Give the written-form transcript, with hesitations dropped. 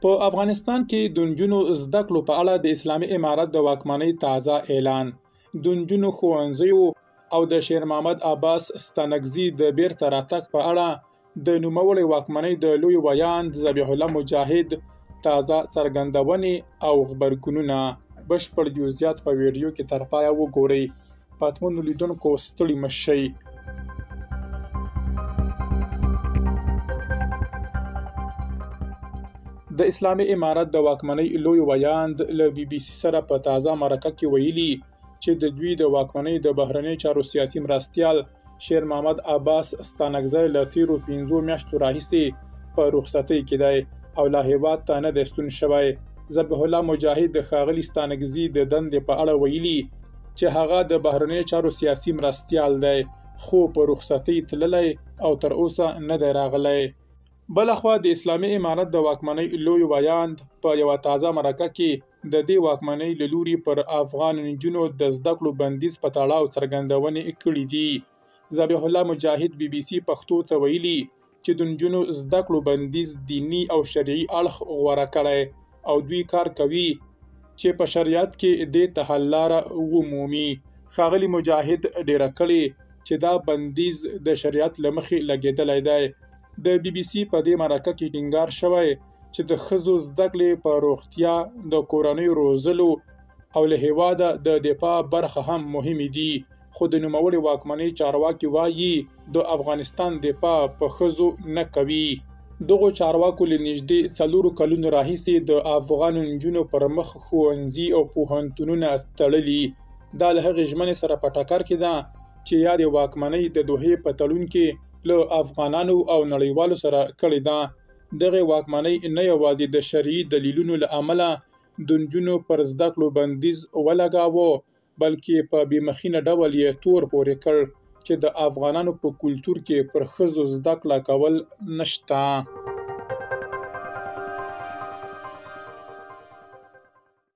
په افغانستان کې د نجونو زده کړو په اړه د اسلامي امارت د واکمنۍ تازه اعلان. د نجونو ښوونځیو او د شیر محمد عباس ستانکزي د بیرته راتګ په اړه د نوموړې واکمنۍ د لوی ویاند ذبیح الله مجاهد تازه څرګندونې او غبرګونونه. بشپړ جزئیات په ویډیو کې تر پایه وګورئ. پاتمنو لیدونکو ستړي مه شئ. د اسلامي امارت د واکمنۍ لوی ویاند له بي بي سي سره په تازه مرکه کې ویلي چې د دوی د واکمنۍ د بهرنۍ چارو سیاسي مرستیال شیر محمد عباس ستانکزی له تیرو 5 میاشتو راهیسې په رخصتۍ کې دی او لا هیواد ته نه دی ستون شوی. ذبیح الله مجاهد د ښاغلي ستانکزي د دندې په اړه ویلي چې هغه د بهرنۍ چارو سیاسي مرستیال دی خو په رخصتۍ تللی او تر اوسه نه دی راغلی. بلخوا د اسلامي امارت د واکمنۍ لوی ویاند په یوه تازه مرکه کې د دې واکمنۍ له لوري پر افغان نجونو د زده کړو بندیز په تړاو څرګندونې کړي دي. ذبیح الله مجاهد بي بي سي پښتو ته ویلي چې د نجونو زده کړو بندیز دیني او شرعي اړخ غوره کړی او دوی کار کوي چې په شریعت کې دې ته حل لاره ومومي. ښاغلي مجاهد ډیره کړې چې دا بندیز د شریعت له مخې لګېدلی دی. د بي بي سي په دې مرکه کې ټینګار شوی چې د ښځو زده کړې په روغتیا، د کورنیو روزلو او له هیواده د دفاع برخه هم مهمې دي. خو د نوموړې واکمنۍ چارواکي وایي د افغانستان دفاع په ښځو نه کوي. دغو چارواکو له نږدې 4 کلونو راهیسې د افغان نجونو پر مخ ښوونځي او پوهنتونونه تړلي. دا له هغې ژمنې سره په ټکر کې ده چې یادې واکمنۍ د دوحې په تړون کې له افغانانو او نړیوالو سره کړې ده. دغې واکمنۍ نه یوازې د شرعي دلیلونو له امله د نجونو پر زده کړو بندیز ولګاوه بلکې په بېمخینه ډول یې تور پورې کړ چې د افغانانو په کلتور کې پر ښځو زده کړه کول نشته.